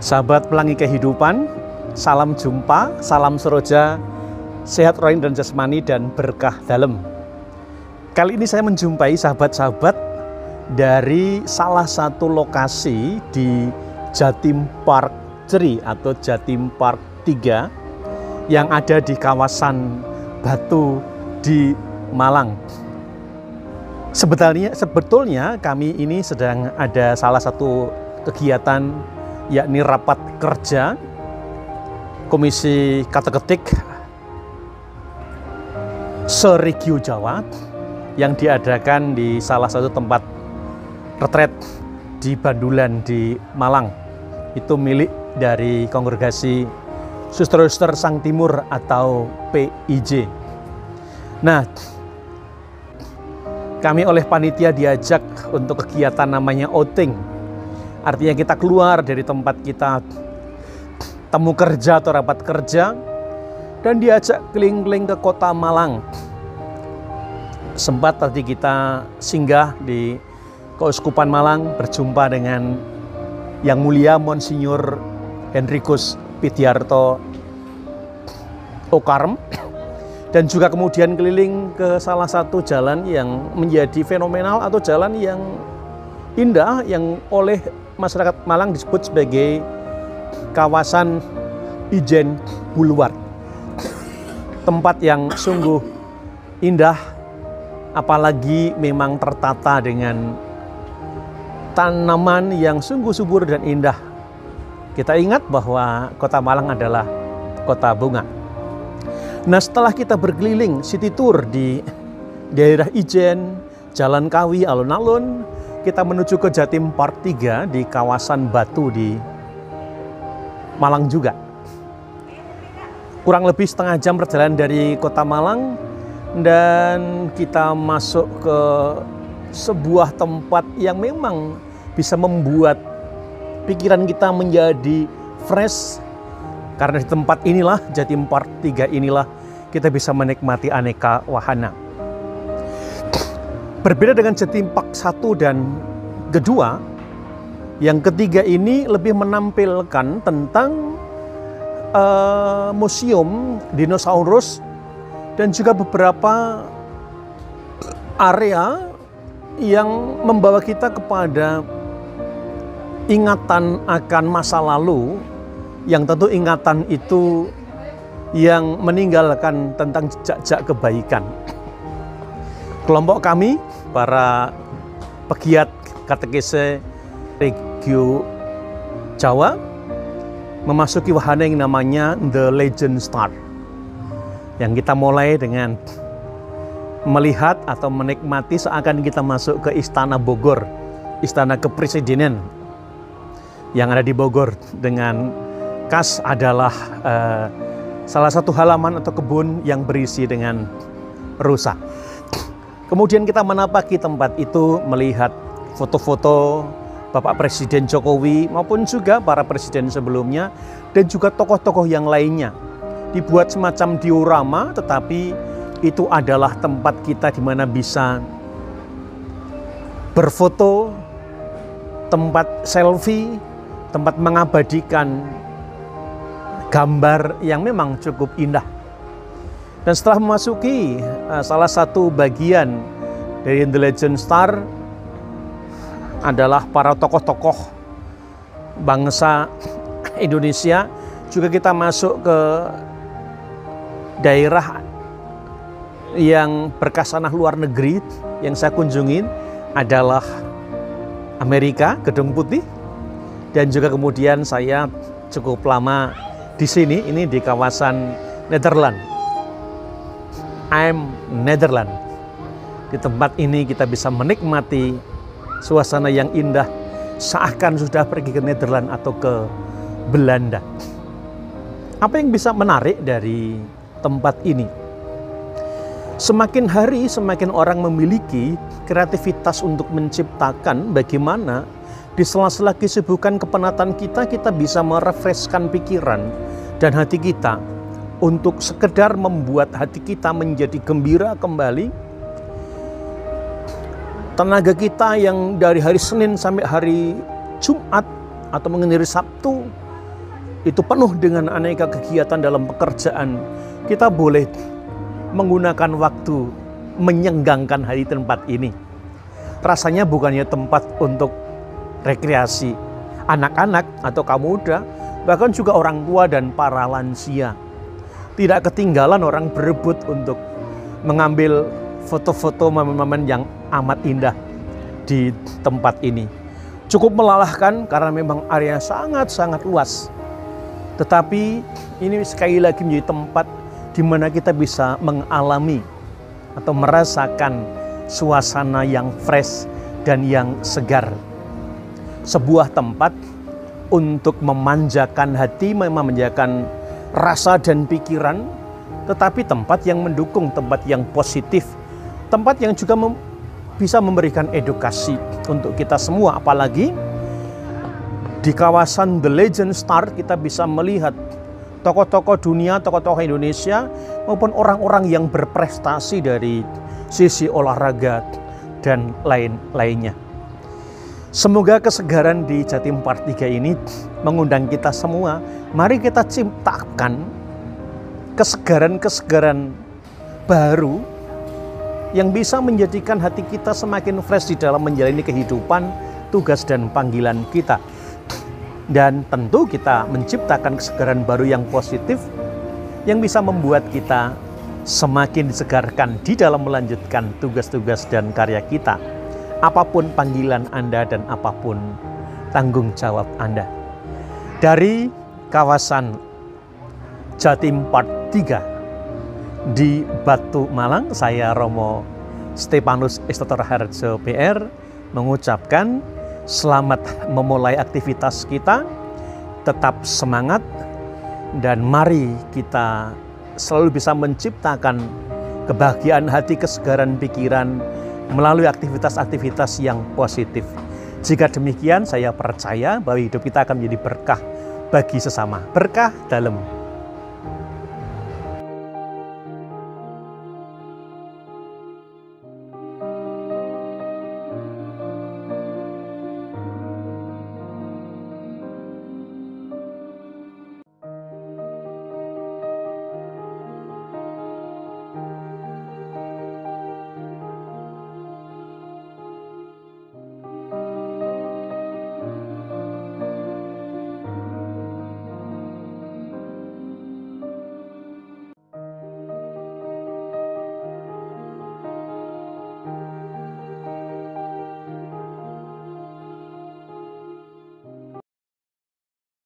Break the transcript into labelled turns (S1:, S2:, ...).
S1: Sahabat Pelangi Kehidupan, salam jumpa, salam seroja, sehat rohani dan jasmani dan berkah dalam. Kali ini saya menjumpai sahabat-sahabat dari salah satu lokasi di Jatim Park 3 atau Jatim Park 3 yang ada di kawasan Batu di Malang. Sebetulnya kami ini sedang ada salah satu kegiatan, yakni rapat kerja Komisi Kateketik se-Regio Jawa yang diadakan di salah satu tempat retret di Bandulan di Malang. Itu milik dari Kongregasi Suster-Suster Sang Timur atau PIJ. Nah, kami oleh panitia diajak untuk kegiatan namanya outing. Artinya kita keluar dari tempat kita temu kerja atau rapat kerja dan diajak keliling-keliling ke kota Malang. Sempat tadi kita singgah di Keuskupan Malang, berjumpa dengan Yang Mulia Monsinyur Henrikus Pidiarto Okarm, dan juga kemudian keliling ke salah satu jalan yang menjadi fenomenal atau jalan yang indah yang oleh masyarakat Malang disebut sebagai kawasan Ijen Boulevard. Tempat yang sungguh indah, apalagi memang tertata dengan tanaman yang sungguh subur dan indah. Kita ingat bahwa kota Malang adalah kota bunga. Nah, setelah kita berkeliling city tour di daerah Ijen, Jalan Kawi, alun-alun, kita menuju ke Jatim Park 3 di kawasan Batu di Malang juga. Kurang lebih setengah jam perjalanan dari kota Malang, dan kita masuk ke sebuah tempat yang memang bisa membuat pikiran kita menjadi fresh. Karena di tempat inilah, Jatim Park 3 inilah, kita bisa menikmati aneka wahana. Berbeda dengan Jatim Park 1 dan kedua, yang ketiga ini lebih menampilkan tentang museum dinosaurus dan juga beberapa area yang membawa kita kepada ingatan akan masa lalu, yang tentu ingatan itu yang meninggalkan tentang jejak-jejak kebaikan. Kelompok kami, para pegiat katekese Regio Jawa, memasuki wahana yang namanya The Legend Star, yang kita mulai dengan melihat atau menikmati seakan kita masuk ke Istana Bogor, Istana Kepresidenan yang ada di Bogor. Dengan khas adalah salah satu halaman atau kebun yang berisi dengan rusa. Kemudian kita menapaki tempat itu, melihat foto-foto Bapak Presiden Jokowi maupun juga para presiden sebelumnya dan juga tokoh-tokoh yang lainnya. Dibuat semacam diorama, tetapi itu adalah tempat kita di mana bisa berfoto, tempat selfie, tempat mengabadikan gambar yang memang cukup indah. Dan setelah memasuki salah satu bagian dari The Legend Star adalah para tokoh-tokoh bangsa Indonesia. Juga kita masuk ke daerah yang berkasanah luar negeri. Yang saya kunjungin adalah Amerika, Gedung Putih, dan juga kemudian saya cukup lama di sini, ini di kawasan Nederland. Nederland. Di tempat ini kita bisa menikmati suasana yang indah, seakan sudah pergi ke Nederland atau ke Belanda. Apa yang bisa menarik dari tempat ini? Semakin hari semakin orang memiliki kreativitas untuk menciptakan bagaimana di sela-sela kesibukan kepenatan kita bisa merefreshkan pikiran dan hati kita untuk sekedar membuat hati kita menjadi gembira kembali. Tenaga kita yang dari hari Senin sampai hari Jumat atau mengenai hari Sabtu itu penuh dengan aneka kegiatan dalam pekerjaan, kita boleh menggunakan waktu menyenggangkan hari tempat ini. Rasanya bukannya tempat untuk rekreasi anak-anak atau kaum muda, bahkan juga orang tua dan para lansia. Tidak ketinggalan orang berebut untuk mengambil foto-foto momen-momen yang amat indah di tempat ini. Cukup melelahkan karena memang area sangat-sangat luas. Tetapi ini sekali lagi menjadi tempat di mana kita bisa mengalami atau merasakan suasana yang fresh dan yang segar. Sebuah tempat untuk memanjakan hati, memanjakan rasa dan pikiran, tetapi tempat yang mendukung, tempat yang positif, tempat yang juga bisa memberikan edukasi untuk kita semua. Apalagi di kawasan The Legend Star kita bisa melihat tokoh-tokoh dunia, tokoh-tokoh Indonesia maupun orang-orang yang berprestasi dari sisi olahraga dan lain-lainnya. Semoga kesegaran di Jatim Part 3 ini mengundang kita semua. Mari kita ciptakan kesegaran-kesegaran baru yang bisa menjadikan hati kita semakin fresh di dalam menjalani kehidupan, tugas dan panggilan kita. Dan tentu kita menciptakan kesegaran baru yang positif yang bisa membuat kita semakin disegarkan di dalam melanjutkan tugas-tugas dan karya kita. Apapun panggilan Anda dan apapun tanggung jawab Anda. Dari kawasan Jatim Part 3 di Batu Malang, saya Romo Stepanus Istotor Harjo PR mengucapkan selamat memulai aktivitas kita, tetap semangat, dan mari kita selalu bisa menciptakan kebahagiaan hati, kesegaran pikiran melalui aktivitas-aktivitas yang positif. Jika demikian, saya percaya bahwa hidup kita akan menjadi berkah bagi sesama, berkah dalam